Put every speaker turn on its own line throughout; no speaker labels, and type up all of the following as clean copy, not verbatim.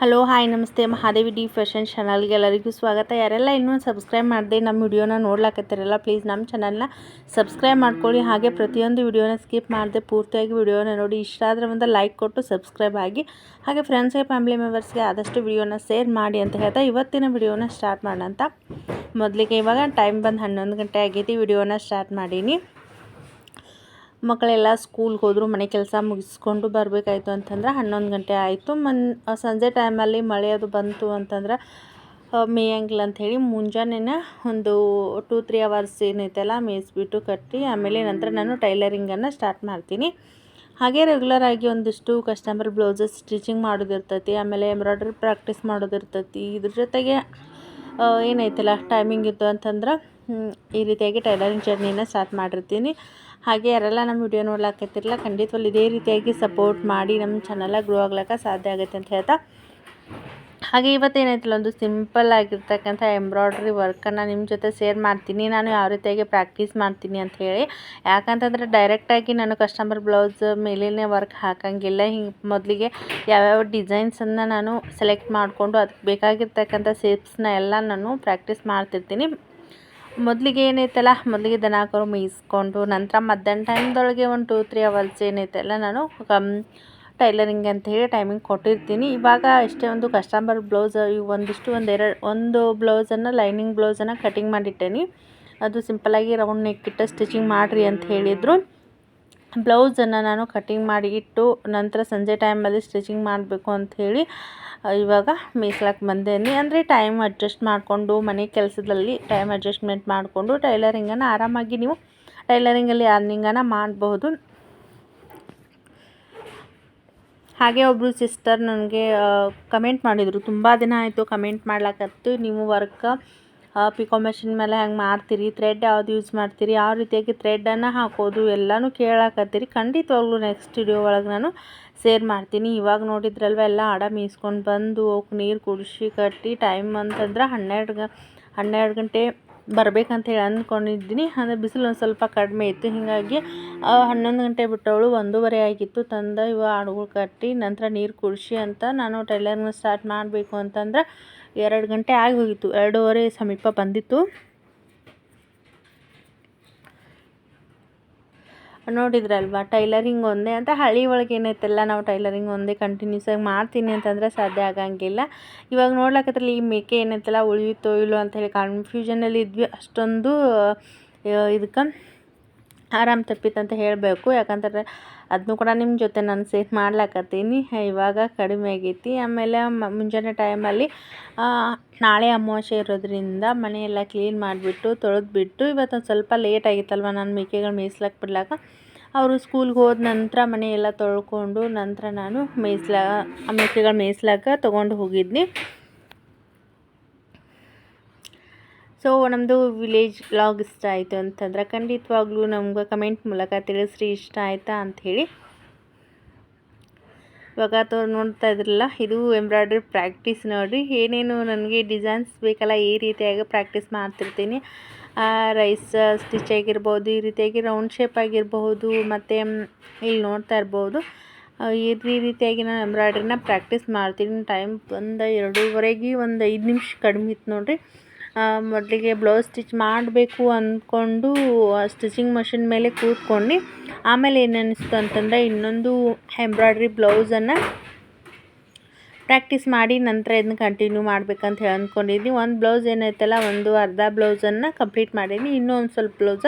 Hello hi ನಮಸ್ತೆ Mahadevi D fashion ಚಾನಲ್ಗೆ ಎಲ್ಲರಿಗೂ ಸ್ವಾಗತ. ಯಾರೆಲ್ಲ ಇನ್ನೂ ಸಬ್ಸ್ಕ್ರೈಬ್ ಮಾಡದೆ ನಮ್ಮ ವಿಡಿಯೋನ ನೋಡ್ಲಾಕತ್ತಿರಲ್ಲ ಪ್ಲೀಸ್ ನಮ್ಮ ಚಾನಲ್ನ ಸಬ್ಸ್ಕ್ರೈಬ್ ಮಾಡ್ಕೊಳ್ಳಿ. ಹಾಗೆ ಪ್ರತಿಯೊಂದು ವಿಡಿಯೋನ ಸ್ಕಿಪ್ ಮಾಡದೆ ಪೂರ್ತಿಯಾಗಿ ವಿಡಿಯೋನ ನೋಡಿ. ಇಷ್ಟ ಆದರೆ ಒಂದು ಲೈಕ್ ಕೊಟ್ಟು ಸಬ್ಸ್ಕ್ರೈಬ್ ಆಗಿ, ಹಾಗೆ ಫ್ರೆಂಡ್ಸ್ಗೆ ಫ್ಯಾಮಿಲಿ ಮೆಂಬರ್ಸ್ಗೆ ಆದಷ್ಟು ವಿಡಿಯೋನ ಶೇರ್ ಮಾಡಿ ಅಂತ ಹೇಳ್ತಾ ಇವತ್ತಿನ ವಿಡಿಯೋನ ಸ್ಟಾರ್ಟ್ ಮಾಡೋಣ. ಮೊದಲಿಗೆ ಇವಾಗ ಟೈಮ್ ಬಂದು 11 ಗಂಟೆ ಆಗೈತಿ. ವಿಡಿಯೋನ ಸ್ಟಾರ್ಟ್ ಮಾಡೀನಿ. ಮಕ್ಕಳೆಲ್ಲ ಸ್ಕೂಲ್ಗೆ ಹೋದರು. ಮನೆ ಕೆಲಸ ಮುಗಿಸ್ಕೊಂಡು ಬರಬೇಕಾಯ್ತು ಅಂತಂದ್ರೆ 11 ಗಂಟೆ ಆಯಿತು. ಸಂಜೆ ಟೈಮಲ್ಲಿ ಮಳೆ ಅದು ಬಂತು ಅಂತಂದ್ರೆ ಮೇಯಂಗಿಲ್ಲ ಅಂಥೇಳಿ ಮುಂಜಾನೆ ಒಂದು 2-3 ಅವರ್ಸ್ ಏನೈತಲ್ಲ ಮೇಯಿಸ್ಬಿಟ್ಟು ಕಟ್ಟಿ ಆಮೇಲೆ ನಂತರ ನಾನು ಟೈಲರಿಂಗನ್ನು ಸ್ಟಾರ್ಟ್ ಮಾಡ್ತೀನಿ. ಹಾಗೆ ರೆಗ್ಯುಲರ್ ಆಗಿ ಒಂದಿಷ್ಟು ಕಸ್ಟಮರ್ ಬ್ಲೌಸಸ್ ಸ್ಟಿಚಿಂಗ್ ಮಾಡೋದಿರ್ತೈತಿ, ಆಮೇಲೆ ಎಂಬ್ರಾಯ್ಡ್ರಿ ಪ್ರಾಕ್ಟೀಸ್ ಮಾಡೋದಿರ್ತೈತಿ. ಇದ್ರ ಜೊತೆಗೆ ಏನೈತಲ್ಲ ಟೈಮಿಂಗ್ ಇತ್ತು ಅಂತಂದ್ರೆ ಈ ರೀತಿಯಾಗಿ ಟೈಲರಿಂಗ್ ಜರ್ನಿನ ಸ್ಟಾರ್ಟ್ ಮಾಡಿರ್ತೀನಿ. ಹಾಗೆ ಯಾರೆಲ್ಲ ನಮ್ಮ ವಿಡಿಯೋ ನೋಡ್ಲಾಕತ್ತಿರಲ್ಲ ಖಂಡಿತವಲ್ಲಿ ಇದೇ ರೀತಿಯಾಗಿ ಸಪೋರ್ಟ್ ಮಾಡಿ ನಮ್ಮ ಚಾನಲ ಗ್ರೋ ಆಗ್ಲಿಕ್ಕೆ ಸಾಧ್ಯ ಆಗುತ್ತೆ ಅಂತ ಹೇಳ್ತಾ, ಹಾಗೆ ಇವತ್ತೇನೈತಲ್ಲ ಒಂದು ಸಿಂಪಲ್ ಆಗಿರ್ತಕ್ಕಂಥ ಎಂಬ್ರಾಯ್ಡ್ರಿ ವರ್ಕನ್ನು ನಿಮ್ಮ ಜೊತೆ ಶೇರ್ ಮಾಡ್ತೀನಿ. ನಾನು ಯಾವ ರೀತಿಯಾಗಿ ಪ್ರಾಕ್ಟೀಸ್ ಮಾಡ್ತೀನಿ ಅಂತ ಹೇಳಿ. ಯಾಕಂತಂದರೆ ಡೈರೆಕ್ಟಾಗಿ ನಾನು ಕಸ್ಟಮರ್ ಬ್ಲೌಸ್ ಮೇಲೇ ವರ್ಕ್ ಹಾಕೋಂಗಿಲ್ಲ. ಹಿಂಗೆ ಮೊದಲಿಗೆ ಯಾವ್ಯಾವ ಡಿಸೈನ್ಸನ್ನು ನಾನು ಸೆಲೆಕ್ಟ್ ಮಾಡಿಕೊಂಡು ಅದಕ್ಕೆ ಬೇಕಾಗಿರ್ತಕ್ಕಂಥ ಶೇಪ್ಸ್ನ ಎಲ್ಲ ನಾನು ಪ್ರಾಕ್ಟೀಸ್ ಮಾಡ್ತಿರ್ತೀನಿ. ಮೊದಲಿಗೆ ಏನೈತಲ್ಲ ದನ ಕರು ಮೇಯಿಸ್ಕೊಂಡು ನಂತರ ಮಧ್ಯಾಹ್ನ ಟೈಮ್ದೊಳಗೆ ಒಂದು 2-3 ಅವರ್ಸ್ ಏನೈತಲ್ಲ ನಾನು ಟೈಲರಿಂಗ್ ಅಂತ ಹೇಳಿ ಟೈಮಿಂಗ್ ಕೊಟ್ಟಿರ್ತೀನಿ. ಇವಾಗ ಇಷ್ಟೇ ಒಂದು ಕಸ್ಟಮರ್ ಬ್ಲೌಸ್ ಒಂದು ಬ್ಲೌಸನ್ನು ಲೈನಿಂಗ್ ಬ್ಲೌಸನ್ನು ಕಟಿಂಗ್ ಮಾಡಿಟ್ಟೇನಿ. ಅದು ಸಿಂಪಲಾಗಿ ರೌಂಡ್ ನೆಕ್ ಇಟ್ಟು ಸ್ಟಿಚಿಂಗ್ ಮಾಡಿರಿ ಅಂತ ಹೇಳಿದರು. ಬ್ಲೌಸನ್ನು ನಾನು ಕಟಿಂಗ್ ಮಾಡಿ ಇಟ್ಟು ನಂತರ ಸಂಜೆ ಟೈಮಲ್ಲಿ ಸ್ಟಿಚಿಂಗ್ ಮಾಡಬೇಕು ಅಂಥೇಳಿ ಇವಾಗ ಮೀಸ್ಲಾಕ್ಕೆ ಬಂದೇನಿ. ಅಂದರೆ ಟೈಮ್ ಅಡ್ಜಸ್ಟ್ ಮಾಡಿಕೊಂಡು ಮನೆ ಕೆಲಸದಲ್ಲಿ ಟೈಮ್ ಅಡ್ಜಸ್ಟ್ಮೆಂಟ್ ಮಾಡಿಕೊಂಡು ಟೈಲರಿಂಗನ್ನು ಆರಾಮಾಗಿ ನೀವು ಟೈಲರಿಂಗಲ್ಲಿ ಅರ್ನಿಂಗನ್ನು ಮಾಡಬಹುದು. ಹಾಗೆ ಒಬ್ಬರು ಸಿಸ್ಟರ್ ನನಗೆ ಕಮೆಂಟ್ ಮಾಡಿದರು, ತುಂಬ ದಿನ ಆಯಿತು ಕಮೆಂಟ್ ಮಾಡ್ಲಾಕತ್ತು, ನೀವು ವರ್ಕ್ ಪಿಕೋ ಮೆಷಿನ್ ಮೇಲೆ ಹೆಂಗೆ ಮಾಡ್ತೀರಿ, ಥ್ರೆಡ್ ಯಾವ್ದು ಯೂಸ್ ಮಾಡ್ತೀರಿ, ಯಾವ ರೀತಿಯಾಗಿ ಥ್ರೆಡ್ಡನ್ನು ಹಾಕೋದು ಎಲ್ಲನೂ ಕೇಳಾಕತ್ತೀರಿ. ಖಂಡಿತವಾಗ್ಲೂ ನೆಕ್ಸ್ಟ್ ವಿಡಿಯೋ ಒಳಗೆ ನಾನು ಶೇರ್ ಮಾಡ್ತೀನಿ. ಇವಾಗ ನೋಡಿದ್ರಲ್ವ ಎಲ್ಲ ಆಡ ಮೀಸ್ಕೊಂಡು ಬಂದು ಅವಕ್ಕೆ ನೀರು ಕುಡಿಸಿ ಕಟ್ಟಿ ಟೈಮ್ ಅಂತಂದ್ರೆ 12 ಗಂಟೆ ಬರ್ಬೇಕಂತ ಹೇಳಿ ಅಂದ್ಕೊಂಡಿದ್ದೀನಿ. ಅಂದರೆ ಬಿಸಿಲು ಒಂದು ಸ್ವಲ್ಪ ಕಡಿಮೆ ಇತ್ತು, ಹೀಗಾಗಿ 11 ಗಂಟೆ ಬಿಟ್ಟವಳು 1:30 ಆಗಿತ್ತು. ಇವ ಆಡುಗಳು ಕಟ್ಟಿ ನಂತರ ನೀರು ಕುಡಿಸಿ ಅಂತ ನಾನು ಟೈಲರಿಂಗ್ ಸ್ಟಾರ್ಟ್ ಮಾಡಬೇಕು ಅಂತಂದ್ರೆ 2 ಗಂಟೆ ಆಗಿ ಹೋಗಿತ್ತು. 2:30 ಸಮೀಪ ಬಂದಿತ್ತು. ನೋಡಿದ್ರಲ್ವ ಟೈಲರಿಂಗ್ ಒಂದೇ ಅಂತ ಹಳ್ಳಿ ಒಳಗೆ ಏನೈತಲ್ಲ ನಾವು ಟೈಲರಿಂಗ್ ಒಂದೇ ಕಂಟಿನ್ಯೂಸ್ ಆಗಿ ಮಾಡ್ತೀನಿ ಅಂತಂದರೆ ಸಾಧ್ಯ ಆಗಂಗಿಲ್ಲ. ಇವಾಗ ನೋಡ್ಲಕ್ಕದ್ರಲ್ಲಿ ಈ ಮೇಕೆ ಏನೈತಲ್ಲ ಉಳಿಯುತ್ತೋ ಇಲ್ಲೋ ಅಂತ ಹೇಳಿ ಕನ್ಫ್ಯೂಷನಲ್ಲಿ ಇದ್ವಿ. ಅಷ್ಟೊಂದು ಇದಕ್ಕೆ ಆರಾಮ್ ತಪ್ಪಿತ್ತಂತ ಹೇಳಬೇಕು. ಯಾಕಂತಂದರೆ ಅದನ್ನು ಕೂಡ ನಿಮ್ಮ ಜೊತೆ ನಾನು ಶೇರ್ ಮಾಡ್ಲಾಕತ್ತೀನಿ. ಇವಾಗ ಕಡಿಮೆ ಆಗೈತಿ. ಆಮೇಲೆ ಮುಂಜಾನೆ ಟೈಮಲ್ಲಿ ನಾಳೆ ಅಮಾವಾಸ್ಯೆ ಇರೋದ್ರಿಂದ ಮನೆಯೆಲ್ಲ ಕ್ಲೀನ್ ಮಾಡಿಬಿಟ್ಟು ತೊಳೆದ್ಬಿಟ್ಟು ಇವತ್ತೊಂದು ಸ್ವಲ್ಪ ಲೇಟ್ ಆಗಿತ್ತಲ್ವ ನಾನು ಮೇಕೆಗಳು ಮೇಯ್ಸ್ಲಾಕ ಬಿಡ್ಲಾಕ. ಅವರು ಸ್ಕೂಲ್ಗೆ ಹೋದ ನಂತರ ಮನೆಯೆಲ್ಲ ತೊಳ್ಕೊಂಡು ನಂತರ ನಾನು ಮೇಕೆಗಳು ಮೇಯ್ಸ್ಲಾಕ ತೊಗೊಂಡು ಹೋಗಿದ್ನಿ. ಸೊ ನಮ್ಮದು ವಿಲೇಜ್ ವ್ಲಾಗ್ ಇಷ್ಟ ಆಯಿತು ಅಂತಂದ್ರೆ ಖಂಡಿತವಾಗ್ಲೂ ನಮ್ಗೆ ಕಮೆಂಟ್ ಮೂಲಕ ತಿಳಿಸ್ರಿ ಇಷ್ಟ ಆಯಿತಾ ಅಂಥೇಳಿ. ಇವಾಗ ನೋಡ್ತಾ ಇದ್ರಲ್ಲ ಇದು ಎಂಬ್ರಾಯ್ಡ್ರಿ ಪ್ರಾಕ್ಟೀಸ್ ನೋಡಿರಿ. ಏನೇನು ನನಗೆ ಡಿಸೈನ್ಸ್ ಬೇಕಲ್ಲ ಈ ರೀತಿಯಾಗಿ ಪ್ರಾಕ್ಟೀಸ್ ಮಾಡ್ತಿರ್ತೀನಿ. ರೈಸ್ ಸ್ಟಿಚ್ ಆಗಿರ್ಬೋದು, ಈ ರೀತಿಯಾಗಿ ರೌಂಡ್ ಶೇಪ್ ಆಗಿರಬಹುದು, ಮತ್ತು ಇಲ್ಲಿ ನೋಡ್ತಾ ಇರ್ಬೋದು ಈ ರೀತಿಯಾಗಿ ನಾನು ಎಂಬ್ರಾಯ್ಡ್ರಿನ ಪ್ರಾಕ್ಟೀಸ್ ಮಾಡ್ತೀನಿ. ಟೈಮ್ ಒಂದು 2:30 ಒಂದು 5 ನಿಮಿಷ ಕಡಿಮೆ ಇತ್ತು ನೋಡಿರಿ. ಮೊದಲಿಗೆ ಬ್ಲೌಸ್ ಸ್ಟಿಚ್ ಮಾಡಬೇಕು ಅಂದ್ಕೊಂಡು ಸ್ಟಿಚಿಂಗ್ ಮಷಿನ್ ಮೇಲೆ ಕೂತ್ಕೊಂಡು ಆಮೇಲೆ ಏನು ಅನ್ನಿಸ್ತು ಅಂತಂದರೆ ಇನ್ನೊಂದು ಎಂಬ್ರಾಯ್ಡ್ರಿ ಬ್ಲೌಸನ್ನು ಪ್ರಾಕ್ಟೀಸ್ ಮಾಡಿ ನಂತರ ಇದನ್ನ ಕಂಟಿನ್ಯೂ ಮಾಡ್ಬೇಕಂತ ಹೇಳಿ ಅಂದ್ಕೊಂಡಿದ್ವಿ. ಒಂದು ಬ್ಲೌಸ್ ಏನೈತಲ್ಲ ಅರ್ಧ ಬ್ಲೌಸನ್ನು ಕಂಪ್ಲೀಟ್ ಮಾಡೀನಿ. ಇನ್ನೂ ಒಂದು ಸ್ವಲ್ಪ ಬ್ಲೌಸ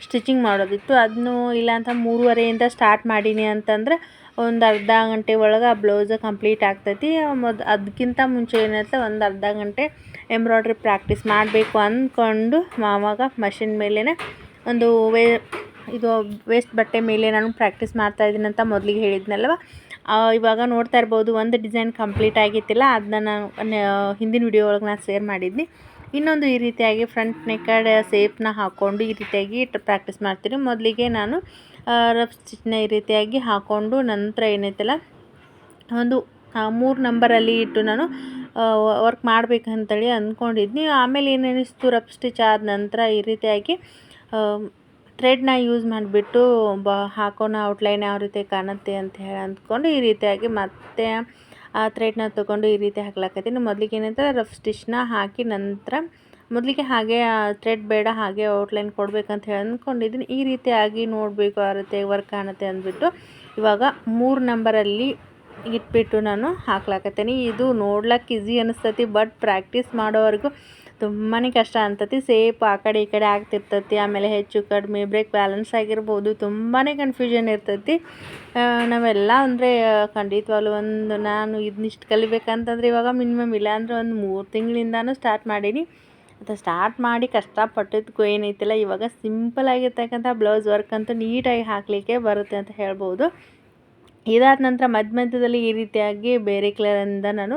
ಸ್ಟಿಚಿಂಗ್ ಮಾಡೋದಿತ್ತು. ಅದನ್ನು ಇಲ್ಲಾಂತ 3:30ಯಿಂದ ಸ್ಟಾರ್ಟ್ ಮಾಡೀನಿ ಅಂತಂದ್ರೆ ಒಂದು ಅರ್ಧ ಗಂಟೆ ಒಳಗೆ ಆ ಬ್ಲೌಸ್ ಕಂಪ್ಲೀಟ್ ಆಗ್ತೈತಿ. ಅದಕ್ಕಿಂತ ಮುಂಚೆ ಏನೈತೆ ಒಂದು ಅರ್ಧ ಗಂಟೆ ಎಂಬ್ರಾಯ್ಡ್ರಿ ಪ್ರಾಕ್ಟೀಸ್ ಮಾಡಬೇಕು ಅಂದ್ಕೊಂಡು ಆವಾಗ ಮಷಿನ್ ಮೇಲೇ ಒಂದು ವೇಸ್ಟ್ ಬಟ್ಟೆ ಮೇಲೆ ನಾನು ಪ್ರಾಕ್ಟೀಸ್ ಮಾಡ್ತಾಯಿದ್ದೀನಿ ಅಂತ ಮೊದಲಿಗೆ ಹೇಳಿದ್ನಲ್ವ. ಇವಾಗ ನೋಡ್ತಾ ಇರ್ಬೋದು ಒಂದು ಡಿಸೈನ್ ಕಂಪ್ಲೀಟ್ ಆಗಿತ್ತಿಲ್ಲ, ಅದನ್ನ ನಾನು ಹಿಂದಿನ ವಿಡಿಯೋ ಒಳಗೆ ನಾನು ಶೇರ್ ಮಾಡಿದ್ನಿ. ಇನ್ನೊಂದು ಈ ರೀತಿಯಾಗಿ ಫ್ರಂಟ್ ನೆಕ್ಕಡ್ ಶೇಪ್ನ ಹಾಕ್ಕೊಂಡು ಈ ರೀತಿಯಾಗಿ ಪ್ರಾಕ್ಟೀಸ್ ಮಾಡ್ತೀನಿ. ಮೊದಲಿಗೆ ನಾನು ರಫ್ ಸ್ಟಿಚ್ನ ಈ ರೀತಿಯಾಗಿ ಹಾಕ್ಕೊಂಡು ನಂತರ ಏನೈತಲ್ಲ ಒಂದು 3 ನಂಬರಲ್ಲಿ ಇಟ್ಟು ನಾನು ವರ್ಕ್ ಮಾಡಬೇಕಂತೇಳಿ ಅಂದ್ಕೊಂಡಿದ್ನಿ. ಆಮೇಲೆ ಏನು ಅನ್ನಿಸ್ತು, ರಫ್ ಸ್ಟಿಚ್ ಆದ ನಂತರ ಈ ರೀತಿಯಾಗಿ ಥ್ರೆಡ್ನ ಯೂಸ್ ಮಾಡಿಬಿಟ್ಟು ಹಾಕೋಣ ಔಟ್ಲೈನ್ ಯಾವ ರೀತಿ ಕಾಣುತ್ತೆ ಅಂತ ಹೇಳಿ ಅಂದ್ಕೊಂಡು ಈ ರೀತಿಯಾಗಿ ಮತ್ತೆ ಆ ಥ್ರೆಡ್ನ ತೊಗೊಂಡು ಈ ರೀತಿ ಹಾಕ್ಲಾಕತ್ತೀನಿ. ಮೊದಲಿಗೆ ಏನಂತ ರಫ್ ಸ್ಟಿಚ್ನ ಹಾಕಿ ನಂತರ ಮೊದಲಿಗೆ ಹಾಗೆ ಥ್ರೆಡ್ ಬೇಡ ಹಾಗೆ ಔಟ್ಲೈನ್ ಕೊಡ್ಬೇಕಂತ ಹೇಳಿ ಅಂದ್ಕೊಂಡಿದ್ದೀನಿ. ಈ ರೀತಿಯಾಗಿ ನೋಡಬೇಕು ಆ ರೀತಿ ವರ್ಕ್ ಕಾಣುತ್ತೆ ಅಂದ್ಬಿಟ್ಟು ಇವಾಗ 3 ನಂಬರಲ್ಲಿ ಇಟ್ಬಿಟ್ಟು ನಾನು ಹಾಕ್ಲಾಕತ್ತೀನಿ. ಇದು ನೋಡ್ಲಿಕ್ಕೆ ಈಸಿ ಅನಿಸ್ತತಿ, ಬಟ್ ಪ್ರಾಕ್ಟೀಸ್ ಮಾಡೋವರೆಗೂ ತುಂಬಾ ಕಷ್ಟ ಅನ್ತತಿ. ಸೇಪ್ ಆ ಕಡೆ ಈ ಕಡೆ ಆಗ್ತಿರ್ತತಿ. ಆಮೇಲೆ ಹೆಚ್ಚು ಕಡಿಮೆ ಬ್ರೇಕ್ ಬ್ಯಾಲೆನ್ಸ್ ಆಗಿರ್ಬೋದು, ತುಂಬಾ ಕನ್ಫ್ಯೂಷನ್ ಇರ್ತೈತಿ. ನಾವೆಲ್ಲ ಅಂದರೆ ಖಂಡಿತವಾಗ್ಲೂ ನಾನು ಇದನ್ನಿಷ್ಟು ಕಲಿಬೇಕಂತಂದ್ರೆ ಇವಾಗ ಮಿನಿಮಮ್ ಇಲ್ಲ ಅಂದರೆ ಒಂದು 3 ತಿಂಗಳಿಂದನೂ ಸ್ಟಾರ್ಟ್ ಮಾಡೀನಿ. ಮತ್ತು ಸ್ಟಾರ್ಟ್ ಮಾಡಿ ಕಷ್ಟಪಟ್ಟಿದ್ದಕ್ಕೂ ಏನೈತಿಲ್ಲ ಇವಾಗ ಸಿಂಪಲ್ ಆಗಿರ್ತಕ್ಕಂಥ ಬ್ಲೌಸ್ ವರ್ಕ್ ಅಂತೂ ನೀಟಾಗಿ ಹಾಕಲಿಕ್ಕೆ ಬರುತ್ತೆ ಅಂತ ಹೇಳ್ಬೋದು. ಇದಾದ ನಂತರ ಮಧ್ಯದಲ್ಲಿ ಈ ರೀತಿಯಾಗಿ ಬೇರೆ ಕಲರಿಂದ ನಾನು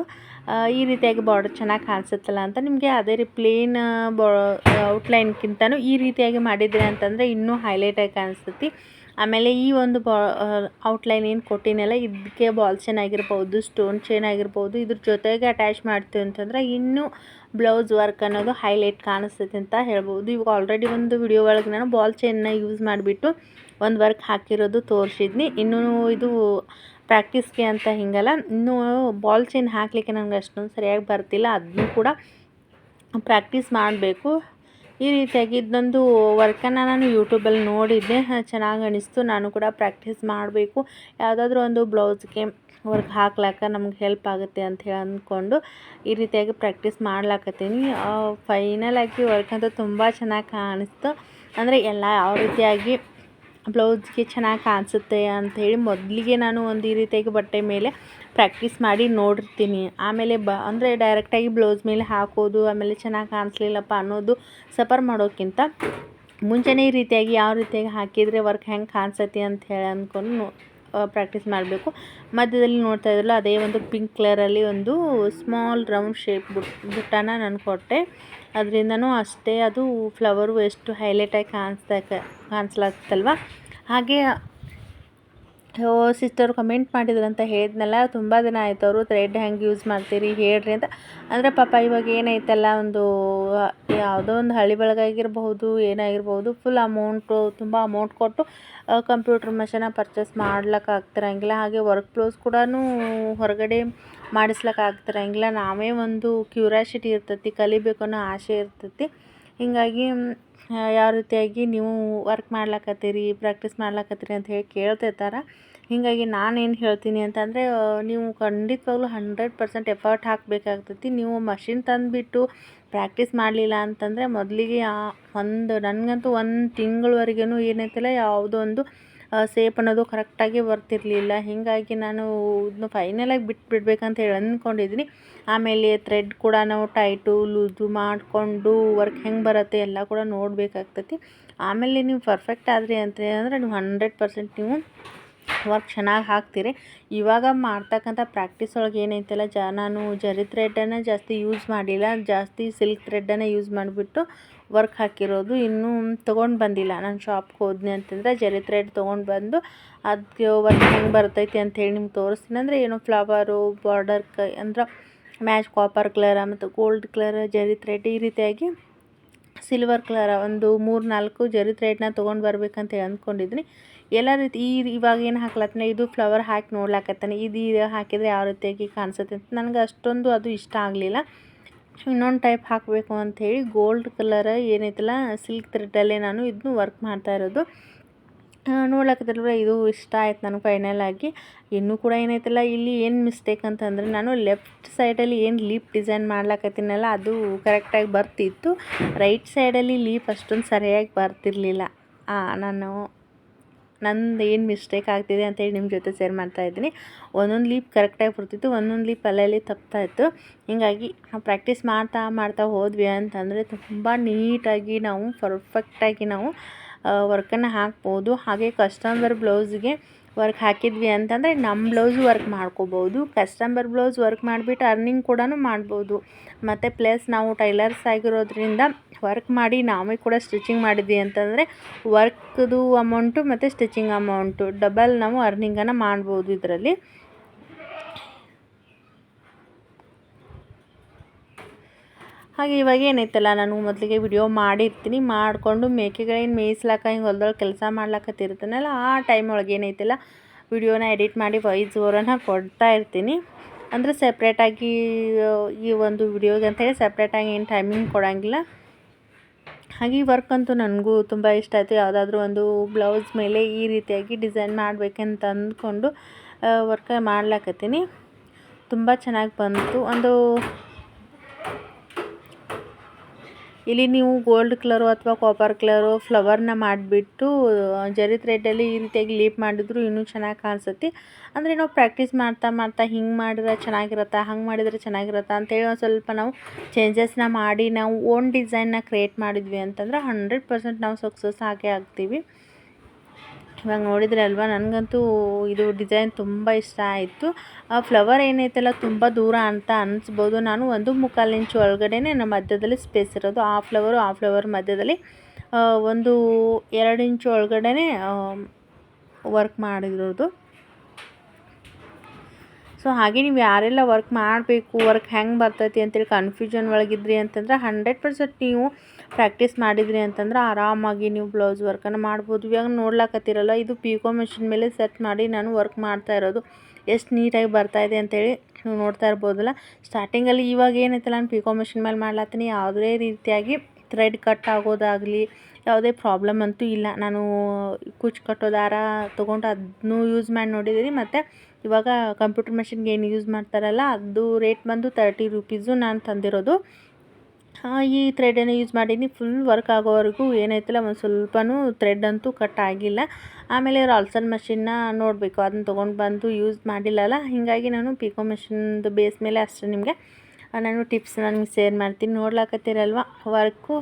ಈ ರೀತಿಯಾಗಿ ಬಾರ್ಡರ್ ಚೆನ್ನಾಗಿ ಕಾಣಿಸುತ್ತಲ್ಲ ಅಂತ ನಿಮಗೆ ಅದೇ ಪ್ಲೇನ್ ಔಟ್ಲೈನ್ಗಿಂತನೂ ಈ ರೀತಿಯಾಗಿ ಮಾಡಿದ್ರೆ ಅಂತಂದರೆ ಇನ್ನೂ ಹೈಲೈಟಾಗಿ ಕಾಣಿಸ್ತೈತಿ. ಆಮೇಲೆ ಈ ಒಂದು ಔಟ್ಲೈನ್ ಏನು ಕೊಟ್ಟಿನಲ್ಲ ಇದಕ್ಕೆ ಬಾಲ್ ಚೈನ್ ಆಗಿರ್ಬೋದು, ಸ್ಟೋನ್ ಚೈನ್ ಆಗಿರ್ಬೋದು, ಇದ್ರ ಜೊತೆಗೆ ಅಟ್ಯಾಚ್ ಮಾಡ್ತೀವಿ ಅಂತಂದ್ರೆ ಇನ್ನೂ ಬ್ಲೌಸ್ ವರ್ಕ್ ಅನ್ನೋದು ಹೈಲೈಟ್ ಕಾಣಿಸ್ತೈತೆ ಅಂತ ಹೇಳ್ಬೋದು. ಇವಾಗ ಆಲ್ರೆಡಿ ಒಂದು ವಿಡಿಯೋ ಒಳಗೆ ನಾನು ಬಾಲ್ ಚೈನ್ನ ಯೂಸ್ ಮಾಡಿಬಿಟ್ಟು ಒಂದು ವರ್ಕ್ ಹಾಕಿರೋದು ತೋರಿಸಿದ್ನಿ. ಇನ್ನೂ ಇದು ಪ್ರಾಕ್ಟೀಸ್ಗೆ ಅಂತ ಹಿಂಗಲ್ಲ, ಇನ್ನೂ ಬಾಲ್ ಚೈನ್ ಹಾಕಲಿಕ್ಕೆ ನನಗೆ ಅಷ್ಟೊಂದು ಸರಿಯಾಗಿ ಬರ್ತಿಲ್ಲ. ಅದನ್ನು ಕೂಡ ಪ್ರಾಕ್ಟೀಸ್ ಮಾಡಬೇಕು. ಈ ರೀತಿಯಾಗಿ ಇದೊಂದು ವರ್ಕನ್ನು ನಾನು ಯೂಟ್ಯೂಬಲ್ಲಿ ನೋಡಿದ್ದೆ, ಚೆನ್ನಾಗಿ ಅನಿಸ್ತು. ನಾನು ಕೂಡ ಪ್ರಾಕ್ಟೀಸ್ ಮಾಡಬೇಕು, ಯಾವುದಾದ್ರೂ ಒಂದು ಬ್ಲೌಸ್ಗೆ ವರ್ಕ್ ಹಾಕ್ಲಾಕ ನಮ್ಗೆ ಹೆಲ್ಪ್ ಆಗುತ್ತೆ ಅಂತ ಹೇಳಿ ಅಂದ್ಕೊಂಡು ಈ ರೀತಿಯಾಗಿ ಪ್ರಾಕ್ಟೀಸ್ ಮಾಡ್ಲಾಕತ್ತೀನಿ. ಫೈನಲಾಗಿ ವರ್ಕ್ ಅಂತೂ ತುಂಬ ಚೆನ್ನಾಗಿ ಕಾಣಿಸ್ತು. ಅಂದರೆ ಎಲ್ಲ ಯಾವ ರೀತಿಯಾಗಿ ಬ್ಲೌಸ್ಗೆ ಚೆನ್ನಾಗಿ ಕಾಣಿಸುತ್ತೆ ಅಂಥೇಳಿ ಮೊದಲಿಗೆ ನಾನು ಒಂದು ಈ ರೀತಿಯಾಗಿ ಬಟ್ಟೆ ಮೇಲೆ ಪ್ರಾಕ್ಟೀಸ್ ಮಾಡಿ ನೋಡಿರ್ತೀನಿ. ಆಮೇಲೆ ಅಂದರೆ ಡೈರೆಕ್ಟಾಗಿ ಬ್ಲೌಸ್ ಮೇಲೆ ಹಾಕೋದು ಆಮೇಲೆ ಚೆನ್ನಾಗಿ ಕಾಣಿಸ್ಲಿಲ್ಲಪ್ಪ ಅನ್ನೋದು ಸಫರ್ ಮಾಡೋಕ್ಕಿಂತ ಮುಂಚೆನೇ ಈ ರೀತಿಯಾಗಿ ಯಾವ ರೀತಿಯಾಗಿ ಹಾಕಿದರೆ ವರ್ಕ್ ಹೆಂಗೆ ಕಾಣಿಸತಿ ಅಂತ ಹೇಳಿ ಅಂದ್ಕೊಂಡು ಪ್ರಾಕ್ಟೀಸ್ ಮಾಡಬೇಕು. ಮಧ್ಯದಲ್ಲಿ ನೋಡ್ತಾ ಇದ್ರಲ್ಲ ಅದೇ ಒಂದು ಪಿಂಕ್ ಕಲರಲ್ಲಿ ಒಂದು ಸ್ಮಾಲ್ ರೌಂಡ್ ಶೇಪ್ ಬುಟ್ಟನ ನಾನು ಕೊಟ್ಟೆ. ಅದರಿಂದನೂ ಅಷ್ಟೇ ಅದು ಫ್ಲವರು ಎಷ್ಟು ಹೈಲೈಟಾಗಿ ಕಾಣಿಸ್ಲಾಗ್ತಲ್ವ. ಹಾಗೆ ಸಿಸ್ಟರ್ ಕಮೆಂಟ್ ಮಾಡಿದ್ರು ಅಂತ ಹೇಳಿದ್ನಲ್ಲ, ತುಂಬ ದಿನ ಆಯ್ತು ಅವರು ಥ್ರೆಡ್ ಹೆಂಗೆ ಯೂಸ್ ಮಾಡ್ತೀರಿ ಹೇಳ್ರಿ ಅಂತ. ಅಂದರೆ ಪಾಪ ಇವಾಗ ಏನೈತಲ್ಲ ಒಂದು ಯಾವುದೋ ಒಂದು ಹಳ್ಳಿ ಬೆಳಗಾಗಿರ್ಬಹುದು ಏನಾಗಿರ್ಬೋದು, ಫುಲ್ ತುಂಬ ಅಮೌಂಟ್ ಕೊಟ್ಟು ಕಂಪ್ಯೂಟರ್ ಮಷೀನ ಪರ್ಚೇಸ್ ಮಾಡ್ಲಿಕ್ಕೆ ಆಗ್ತಿರಂಗಿಲ್ಲ. ಹಾಗೆ ವರ್ಕ್ ಬ್ಲೌಸ್ ಕೂಡ ಹೊರಗಡೆ ಮಾಡಿಸ್ಲಿಕ್ಕೆ ಆಗ್ತಿರಂಗಿಲ್ಲ. ನಾವೇ ಒಂದು ಕ್ಯೂರಿಯಾಸಿಟಿ ಇರ್ತೈತಿ, ಕಲಿಬೇಕು ಅನ್ನೋ ಆಸೆ ಇರ್ತೈತಿ. ಹೀಗಾಗಿ ಯಾವ ರೀತಿಯಾಗಿ ನೀವು ವರ್ಕ್ ಮಾಡ್ಲಕತ್ತೀರಿ, ಪ್ರಾಕ್ಟೀಸ್ ಮಾಡ್ಲಕತ್ತೀರಿ ಅಂತ ಹೇಳಿ ಕೇಳ್ತಿರ್ತಾರೆ. ಹೀಗಾಗಿ ನಾನೇನು ಹೇಳ್ತೀನಿ ಅಂತಂದರೆ ನೀವು ಖಂಡಿತವಾಗ್ಲೂ 100% ಎಫರ್ಟ್ ಹಾಕಬೇಕಾಗ್ತೈತಿ. ನೀವು ಮಷಿನ್ ತಂದುಬಿಟ್ಟು ಪ್ರಾಕ್ಟೀಸ್ ಮಾಡಲಿಲ್ಲ ಅಂತಂದರೆ ಮೊದಲಿಗೆ ನನಗಂತೂ 1 ತಿಂಗಳವರೆಗೂ ಏನೈತಿಲ್ಲ ಯಾವುದೋ ಒಂದು ಸೇಪ್ ಅನ್ನೋದು ಕರೆಕ್ಟಾಗಿ ಬರ್ತಿರಲಿಲ್ಲ. ಹೀಗಾಗಿ ನಾನು ಇದನ್ನು ಫೈನಲಾಗಿ ಬಿಟ್ಬಿಡ್ಬೇಕಂತ ಹೇಳಿ ಅಂದ್ಕೊಂಡಿದ್ದೀನಿ. ಆಮೇಲೆ ಥ್ರೆಡ್ ಕೂಡ ನಾವು ಟೈಟು ಲೂಸು ಮಾಡಿಕೊಂಡು ವರ್ಕ್ ಹೆಂಗೆ ಬರುತ್ತೆ ಎಲ್ಲ ಕೂಡ ನೋಡಬೇಕಾಗ್ತೈತಿ. ಆಮೇಲೆ ನೀವು ಪರ್ಫೆಕ್ಟ್ ಆದ್ರಿ ಅಂದರೆ ನೀವು 100% ನೀವು ವರ್ಕ್ ಚೆನ್ನಾಗಿ ಹಾಕ್ತೀರಿ. ಇವಾಗ ಮಾಡ್ತಕ್ಕಂಥ ಪ್ರಾಕ್ಟೀಸ್ ಒಳಗೆ ಏನೈತಲ್ಲ ನಾನು ಜರಿ ಥ್ರೆಡನ್ನು ಜಾಸ್ತಿ ಯೂಸ್ ಮಾಡಿಲ್ಲ, ಜಾಸ್ತಿ ಸಿಲ್ಕ್ ಥ್ರೆಡನ್ನು ಯೂಸ್ ಮಾಡಿಬಿಟ್ಟು ವರ್ಕ್ ಹಾಕಿರೋದು. ಇನ್ನೂ ತೊಗೊಂಡು ಬಂದಿಲ್ಲ. ನಾನು ಶಾಪ್ಗೆ ಹೋದ್ನಿ ಅಂತಂದರೆ ಜರಿ ಥ್ರೆಡ್ ತೊಗೊಂಡು ಬಂದು ಅದಕ್ಕೆ ವರ್ಕ್ ಹೆಂಗೆ ಬರ್ತೈತಿ ಅಂಥೇಳಿ ನಿಮ್ಗೆ ತೋರಿಸ್ತೀನಿ. ಅಂದರೆ ಏನೋ ಫ್ಲವರು ಬಾರ್ಡರ್ ಅಂದ್ರೆ ಮ್ಯಾಚ್ ಕಾಪರ್ ಕಲರ ಮತ್ತು ಗೋಲ್ಡ್ ಕಲರ್ ಜರಿ ಥ್ರೆಡ್ ಈ ರೀತಿಯಾಗಿ ಸಿಲ್ವರ್ ಕಲರ ಒಂದು 3-4 ಜರಿ ಥ್ರೆಡ್ನ ತೊಗೊಂಡು ಬರ್ಬೇಕಂತ ಹೇಳಿ ಅಂದ್ಕೊಂಡಿದ್ದೀನಿ. ಎಲ್ಲ ರೀತಿ ಇವಾಗ ಏನು ಹಾಕ್ಲತ್ತನೆ ಇದು ಫ್ಲವರ್ ಹಾಕಿ ನೋಡ್ಲಾಕತ್ತಾನೆ, ಇದು ಹಾಕಿದರೆ ಯಾವ ರೀತಿಯಾಗಿ ಕಾಣಿಸುತ್ತೆ ಅಂತ ನನಗೆ ಅಷ್ಟೊಂದು ಅದು ಇಷ್ಟ ಆಗಲಿಲ್ಲ. ಇನ್ನೊಂದು ಟೈಪ್ ಹಾಕಬೇಕು ಅಂಥೇಳಿ ಗೋಲ್ಡ್ ಕಲರ್ ಏನೈತಲ್ಲ ಸಿಲ್ಕ್ ಥ್ರೆಡ್ಡಲ್ಲೇ ನಾನು ಇದನ್ನು ವರ್ಕ್ ಮಾಡ್ತಾ ಇರೋದು. ನೋಡ್ಲಕತ್ತಿರಲ್ಲ ಇದು ಇಷ್ಟ ಆಯ್ತು ನನಗೆ ಫೈನಲಾಗಿ. ಇನ್ನೂ ಕೂಡ ಏನೈತಲ್ಲ ಇಲ್ಲಿ ಏನು ಮಿಸ್ಟೇಕ್ ಅಂತಂದರೆ ನಾನು ಲೆಫ್ಟ್ ಸೈಡಲ್ಲಿ ಏನು ಲೀಪ್ ಡಿಸೈನ್ ಮಾಡ್ಲಕತ್ತೀನಲ್ಲ ಅದು ಕರೆಕ್ಟಾಗಿ ಬರ್ತಿತ್ತು. ರೈಟ್ ಸೈಡಲ್ಲಿ ಲೀಪ್ ಅಷ್ಟೊಂದು ಸರಿಯಾಗಿ ಬರ್ತಿರಲಿಲ್ಲ. ನಂದು ಏನು ಮಿಸ್ಟೇಕ್ ಆಗ್ತಿದೆ ಅಂತೇಳಿ ನಿಮ್ಮ ಜೊತೆ ಶೇರ್ ಮಾಡ್ತಾಯಿದ್ದೀನಿ. ಒಂದೊಂದು ಲೀಪ್ ಕರೆಕ್ಟಾಗಿ ಬರ್ತಿತ್ತು, ಒಂದೊಂದು ಲೀಪ್ ಅಲ್ಲಲ್ಲಿ ತಪ್ತಾಯಿತ್ತು. ಹೀಗಾಗಿ ಪ್ರಾಕ್ಟೀಸ್ ಮಾಡ್ತಾ ಹೋದ್ವಿ ಅಂತಂದರೆ ತುಂಬ ನೀಟಾಗಿ ನಾವು ಪರ್ಫೆಕ್ಟಾಗಿ ನಾವು ವರ್ಕನ್ನು ಹಾಕ್ಬೋದು. ಹಾಗೆ ಕಸ್ಟಮರ್ ಬ್ಲೌಸ್ಗೆ ವರ್ಕ್ ಹಾಕಿದ್ವಿ ಅಂತಂದರೆ ನಮ್ಮ ಬ್ಲೌಸ್ ವರ್ಕ್ ಮಾಡ್ಕೋಬೋದು. ಕಸ್ಟಮರ್ ಬ್ಲೌಸ್ ವರ್ಕ್ ಮಾಡಿಬಿಟ್ಟು ಅರ್ನಿಂಗ್ ಕೂಡ ಮಾಡ್ಬೋದು. ಮತ್ತು ಪ್ಲಸ್ ನಾವು ಟೈಲರ್ಸ್ ಆಗಿರೋದ್ರಿಂದ ವರ್ಕ್ ಮಾಡಿ ನಾವೇ ಕೂಡ ಸ್ಟಿಚಿಂಗ್ ಮಾಡಿದ್ವಿ ಅಂತಂದರೆ ವರ್ಕ್ದು ಅಮೌಂಟು ಮತ್ತು ಸ್ಟಿಚಿಂಗ್ ಅಮೌಂಟು ಡಬಲ್ ನಾವು ಅರ್ನಿಂಗನ್ನು ಮಾಡ್ಬೋದು ಇದರಲ್ಲಿ. ಹಾಗೆ ಇವಾಗ ಏನೈತಲ್ಲ ನಾನು ಮೊದಲಿಗೆ ವಿಡಿಯೋ ಮಾಡಿರ್ತೀನಿ, ಮಾಡಿಕೊಂಡು ಮೇಕೆಗಳೇನು ಮೇಯಿಸ್ಲಾಕ ಹಿಂಗೆ ಹೊಲ್ದೊಳಗೆ ಕೆಲಸ ಮಾಡ್ಲಾಕತ್ತಿರ್ತೀನಲ್ಲ ಆ ಟೈಮ್ ಒಳಗೆ ಏನೈತಿಲ್ಲ ವಿಡಿಯೋನ ಎಡಿಟ್ ಮಾಡಿ ವಾಯ್ಸ್ ಓವರನ್ನು ಕೊಡ್ತಾ ಇರ್ತೀನಿ. ಅಂದರೆ ಸೆಪ್ರೇಟಾಗಿ ಈ ಒಂದು ವಿಡಿಯೋಗೆ ಅಂತೇಳಿ ಸೆಪ್ರೇಟಾಗಿ ಏನು ಟೈಮಿಂಗ್ ಕೊಡೋಂಗಿಲ್ಲ. ಹಾಗೆ ಈ ವರ್ಕ್ ಅಂತೂ ನನಗೂ ತುಂಬ ಇಷ್ಟ ಆಯಿತು. ಯಾವುದಾದ್ರೂ ಒಂದು ಬ್ಲೌಸ್ ಮೇಲೆ ಈ ರೀತಿಯಾಗಿ ಡಿಸೈನ್ ಮಾಡಬೇಕಂತ ಅಂದ್ಕೊಂಡು ವರ್ಕ ಮಾಡ್ಲಾಕತ್ತೀನಿ. ತುಂಬ ಚೆನ್ನಾಗಿ ಬಂತು. ಇಲ್ಲಿ ನೀವು ಗೋಲ್ಡ್ ಕಲರು ಅಥವಾ ಕಾಪರ್ ಕಲರು ಫ್ಲವರ್ನ ಮಾಡಿಬಿಟ್ಟು ಜರಿ ಥ್ರೆಡ್ಡಲ್ಲಿ ಈ ರೀತಿಯಾಗಿ ಲೀಪ್ ಮಾಡಿದ್ರು ಇನ್ನೂ ಚೆನ್ನಾಗಿ ಕಾಣಿಸುತ್ತೆ. ಅಂದರೆ ನಾವು ಪ್ರಾಕ್ಟೀಸ್ ಮಾಡ್ತಾ ಹಿಂಗೆ ಮಾಡಿದ್ರೆ ಚೆನ್ನಾಗಿರುತ್ತಾ, ಹಂಗೆ ಮಾಡಿದರೆ ಚೆನ್ನಾಗಿರುತ್ತಾ ಅಂತೇಳಿ ಒಂದು ಸ್ವಲ್ಪ ನಾವು ಚೇಂಜಸ್ನ ಮಾಡಿ ನಾವು ಓನ್ ಡಿಸೈನ್ನ ಕ್ರಿಯೇಟ್ ಮಾಡಿದ್ವಿ ಅಂತಂದ್ರೆ 100% ನಾವು ಸಕ್ಸಸ್ ಆಗೇ ಆಗ್ತೀವಿ. ಇವಾಗ ನೋಡಿದರೆ ಅಲ್ವಾ, ನನಗಂತೂ ಇದು ಡಿಸೈನ್ ತುಂಬ ಇಷ್ಟ ಆಯಿತು. ಆ ಫ್ಲವರ್ ಏನೈತಲ್ಲ ತುಂಬ ದೂರ ಅಂತ ಅನಿಸ್ಬೋದು. ನಾನು 1.25 ಇಂಚು ಒಳಗಡೆ ನಮ್ಮ ಮಧ್ಯದಲ್ಲಿ ಸ್ಪೇಸ್ ಇರೋದು. ಆ ಫ್ಲವರ್ ಮಧ್ಯದಲ್ಲಿ 1-2 ಇಂಚು ಒಳಗಡೆ ವರ್ಕ್ ಮಾಡಿರೋದು. ಸೊ ಹಾಗೆ ನೀವು ಯಾರೆಲ್ಲ ವರ್ಕ್ ಮಾಡಬೇಕು, ವರ್ಕ್ ಹೆಂಗೆ ಬರ್ತೈತಿ ಅಂತೇಳಿ ಕನ್ಫ್ಯೂಷನ್ ಒಳಗಿದ್ರಿ ಅಂತಂದ್ರೆ 100% ನೀವು ಪ್ರಾಕ್ಟೀಸ್ ಮಾಡಿದ್ರಿ ಅಂತಂದ್ರೆ ಆರಾಮಾಗಿ ನೀವು ಬ್ಲೌಸ್ ವರ್ಕನ್ನು ಮಾಡ್ಬೋದು. ಇವಾಗ ನೋಡ್ಲಾಕತ್ತಿರಲ್ಲ, ಇದು ಪಿಕೋ ಮೆಷಿನ್ ಮೇಲೆ ಸೆಟ್ ಮಾಡಿ ನಾನು ವರ್ಕ್ ಮಾಡ್ತಾ ಇರೋದು. ಎಷ್ಟು ನೀಟಾಗಿ ಬರ್ತಾಯಿದೆ ಅಂತೇಳಿ ನೀವು ನೋಡ್ತಾ ಇರ್ಬೋದಲ್ಲ. ಸ್ಟಾರ್ಟಿಂಗಲ್ಲಿ ಇವಾಗ ಏನೈತಲ್ಲ, ನಾನು ಪಿಕೋ ಮೆಷಿನ್ ಮೇಲೆ ಮಾಡ್ಲಾತೀನಿ. ಯಾವುದೇ ರೀತಿಯಾಗಿ ಥ್ರೆಡ್ ಕಟ್ ಆಗೋದಾಗಲಿ ಯಾವುದೇ ಪ್ರಾಬ್ಲಮ್ ಅಂತೂ ಇಲ್ಲ. ನಾನು ಕುಚ್ಚು ಕಟ್ಟೋ ದಾರ ತೊಗೊಂಡು ಅದನ್ನೂ ಯೂಸ್ ಮಾಡಿ ನೋಡಿದ್ದೀನಿ. ಮತ್ತು ಇವಾಗ ಕಂಪ್ಯೂಟರ್ ಮೆಷಿನ್ಗೆ ಏನು ಯೂಸ್ ಮಾಡ್ತಾರಲ್ಲ ಅದು ರೇಟ್ ಬಂದು 30 ರೂಪೀಸು ನಾನು ತಂದಿರೋದು. ಈ ಥ್ರೆಡನ್ನು ಯೂಸ್ ಮಾಡೀನಿ. ಫುಲ್ ವರ್ಕ್ ಆಗೋವರೆಗೂ ಏನೈತಲ್ಲ ಒಂದು ಸ್ವಲ್ಪನೂ ಥ್ರೆಡ್ ಅಂತೂ ಕಟ್ ಆಗಿಲ್ಲ. ಆಮೇಲೆ ರಾಲ್ಸನ್ ಮಷಿನ್ನ ನೋಡಬೇಕು, ಅದನ್ನ ತೊಗೊಂಡು ಬಂದು ಯೂಸ್ ಮಾಡಿಲ್ಲಲ್ಲ. ಹೀಗಾಗಿ ನಾನು ಪಿಕೋ ಮೆಷಿನ್ದು ಬೇಸ್ ಮೇಲೆ ಅಷ್ಟೇ ನಿಮಗೆ ನಾನು ಟಿಪ್ಸ್ ನಿಮ್ಗೆ ಶೇರ್ ಮಾಡ್ತೀನಿ. ನೋಡ್ಲಾಕತ್ತೀರಲ್ವ ವರ್ಕು.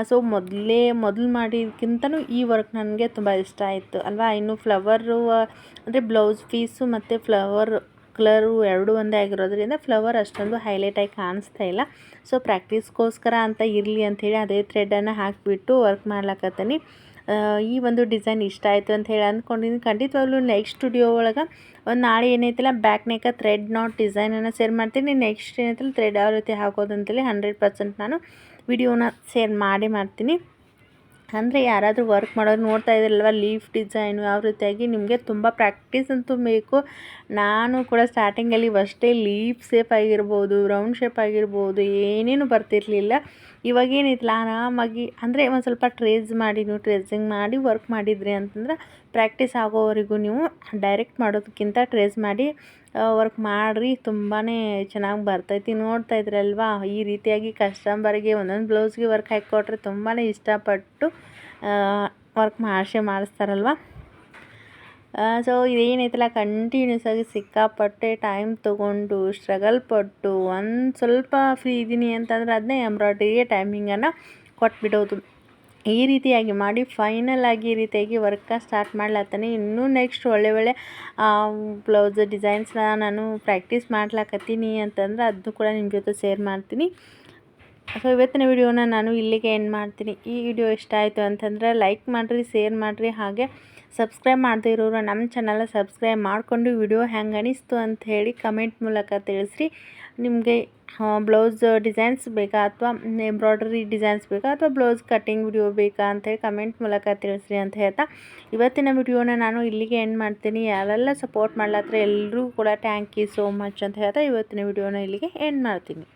ಸೊ ಮೊದಲು ಮಾಡಿದ್ಕಿಂತನೂ ಈ ವರ್ಕ್ ನನಗೆ ತುಂಬ ಇಷ್ಟ ಆಯಿತು ಅಲ್ವಾ. ಇನ್ನು ಫ್ಲವರು ಅಂದರೆ ಬ್ಲೌಸ್ ಪೀಸು ಮತ್ತು ಫ್ಲವರ್ ಕಲರು ಎರಡೂ ಒಂದೇ ಆಗಿರೋದ್ರಿಂದ ಫ್ಲವರ್ ಅಷ್ಟೊಂದು ಹೈಲೈಟಾಗಿ ಕಾಣಿಸ್ತಾ ಇಲ್ಲ. ಸೊ ಪ್ರಾಕ್ಟೀಸ್ಗೋಸ್ಕರ ಅಂತ ಇರಲಿ ಅಂಥೇಳಿ ಅದೇ ಥ್ರೆಡನ್ನು ಹಾಕಿಬಿಟ್ಟು ವರ್ಕ್ ಮಾಡ್ಲಾಕತ್ತೀನಿ. ಈ ಒಂದು ಡಿಸೈನ್ ಇಷ್ಟ ಆಯಿತು ಅಂತ ಹೇಳಿ ಅಂದ್ಕೊಂಡಿದ್ದೀನಿ. ಖಂಡಿತವಾಗ್ಲೂ ನೆಕ್ಸ್ಟ್ ವಿಡಿಯೋ ಒಳಗೆ ಒಂದು ನಾಳೆ ಏನೈತಿಲ್ಲ ಬ್ಯಾಕ್ ನೆಕ್ ಥ್ರೆಡ್ ನಾಟ್ ಡಿಸೈನನ್ನು ಶೇರ್ ಮಾಡ್ತೀನಿ. ನೆಕ್ಸ್ಟ್ ಏನೈತಿಲ್ಲ ಥ್ರೆಡ್ ಯಾವ ರೀತಿ ಹಾಕೋದಂತೇಳಿ 100% ನಾನು ವಿಡಿಯೋನ ಶೇರ್ ಮಾಡ್ತೀನಿ. ಅಂದರೆ ಯಾರಾದರೂ ವರ್ಕ್ ಮಾಡೋರು ನೋಡ್ತಾ ಇದ್ದೀರಲ್ವ, ಲೀಫ್ ಡಿಸೈನು ಯಾವ ರೀತಿಯಾಗಿ ನಿಮಗೆ ತುಂಬ ಪ್ರಾಕ್ಟೀಸ್ ಅಂತೂ ಬೇಕು. ನಾನು ಕೂಡ ಸ್ಟಾರ್ಟಿಂಗಲ್ಲಿ ಅಷ್ಟೇ ಲೀಫ್ ಶೇಪ್ ಆಗಿರ್ಬೋದು, ರೌಂಡ್ ಶೇಪ್ ಆಗಿರ್ಬೋದು ಏನೇನು ಬರ್ತಿರಲಿಲ್ಲ. ಇವಾಗೇನಿತ್ತಲ್ಲ ಆರಾಮಾಗಿ ಅಂದರೆ ಒಂದು ಸ್ವಲ್ಪ ನೀವು ಟ್ರೇಸಿಂಗ್ ಮಾಡಿ ವರ್ಕ್ ಮಾಡಿದ್ರಿ ಅಂತಂದ್ರೆ ಪ್ರಾಕ್ಟೀಸ್ ಆಗೋವರೆಗೂ ನೀವು ಡೈರೆಕ್ಟ್ ಮಾಡೋದಕ್ಕಿಂತ ಟ್ರೇಸ್ ಮಾಡಿ ವರ್ಕ್ ಮಾಡಿರಿ, ತುಂಬಾ ಚೆನ್ನಾಗಿ ಬರ್ತೈತಿ. ನೋಡ್ತಾ ಇದ್ರಲ್ವಾ, ಈ ರೀತಿಯಾಗಿ ಕಸ್ಟಮರ್ಗೆ ಒಂದೊಂದು ಬ್ಲೌಸ್ಗೆ ವರ್ಕ್ ಹಾಕಿಕೊಟ್ರೆ ತುಂಬಾ ಇಷ್ಟಪಟ್ಟು ವರ್ಕ್ ಮಾಡಿಸ್ತಾರಲ್ವ. ಸೊ ಇದೇನೈತಲ್ಲ ಕಂಟಿನ್ಯೂಸ್ ಆಗಿ ಸಿಕ್ಕಾಪಟ್ಟೆ ಟೈಮ್ ತೊಗೊಂಡು ಸ್ಟ್ರಗಲ್ ಪಟ್ಟು ಒಂದು ಸ್ವಲ್ಪ ಫ್ರೀ ಇದ್ದೀನಿ ಅಂತಂದ್ರೆ ಅದನ್ನೇ ಎಂಬ್ರಾಯ್ಡ್ರಿಗೆ ಟೈಮಿಂಗನ್ನು ಕೊಟ್ಬಿಡೋದು. ಈ ರೀತಿಯಾಗಿ ಮಾಡಿ ಫೈನಲ್ ಆಗಿ ಈ ರೀತಿಯಾಗಿ ವರ್ಕ ಸ್ಟಾರ್ಟ್ ಮಾಡ್ಲತ್ತೀನಿ. ಇನ್ನೂ ನೆಕ್ಸ್ಟ್ ಒಳ್ಳೆ ಬ್ಲೌಸ್ ಡಿಸೈನ್ಸ್ನ ನಾನು ಪ್ರಾಕ್ಟೀಸ್ ಮಾಡ್ಲಾಕತ್ತೀನಿ ಅಂತಂದ್ರೆ ಅದನ್ನು ಕೂಡ ನಿಮ್ಮ ಜೊತೆ ಶೇರ್ ಮಾಡ್ತೀನಿ. ಸೊ ಇವತ್ತಿನ ವಿಡಿಯೋನ ನಾನು ಇಲ್ಲಿಗೆ ಎಂಡ್ ಮಾಡ್ತೀನಿ. ಈ ವಿಡಿಯೋ ಇಷ್ಟ ಆಯಿತು ಅಂತಂದರೆ ಲೈಕ್ ಮಾಡಿರಿ, ಶೇರ್ ಮಾಡಿರಿ. ಹಾಗೆ ಸಬ್ಸ್ಕ್ರೈಬ್ ಮಾಡದೇ ಇರೋರು ನಮ್ಮ ಚಾನಲ್ ಸಬ್ಸ್ಕ್ರೈಬ್ ಮಾಡಿಕೊಂಡು ವಿಡಿಯೋ ಹೆಂಗೆ ಅನಿಸ್ತು ಅಂತ ಹೇಳಿ ಕಮೆಂಟ್ ಮೂಲಕ ತಿಳಿಸ್ರಿ. ನಿಮಗೆ ಬ್ಲೌಸ್ ಡಿಸೈನ್ಸ್ ಬೇಕಾ ಅಥವಾ ಎಂಬ್ರಾಯ್ಡ್ರಿ ಡಿಸೈನ್ಸ್ ಬೇಕಾ ಅಥವಾ ಬ್ಲೌಸ್ ಕಟ್ಟಿಂಗ್ ವಿಡಿಯೋ ಬೇಕಾ ಅಂಥೇಳಿ ಕಮೆಂಟ್ ಮೂಲಕ ತಿಳಿಸ್ರಿ ಅಂತ ಹೇಳ್ತಾ ಇವತ್ತಿನ ವಿಡಿಯೋನ ನಾನು ಇಲ್ಲಿಗೆ ಎಂಡ್ ಮಾಡ್ತೀನಿ. ಯಾರೆಲ್ಲ ಸಪೋರ್ಟ್ ಮಾಡ್ಲತ್ತರ ಎಲ್ಲರೂ ಕೂಡ ಥ್ಯಾಂಕ್ ಯು ಸೋ ಮಚ್ ಅಂತ ಹೇಳ್ತಾ ಇವತ್ತಿನ ವಿಡಿಯೋನ ಇಲ್ಲಿಗೆ ಎಂಡ್ ಮಾಡ್ತೀನಿ.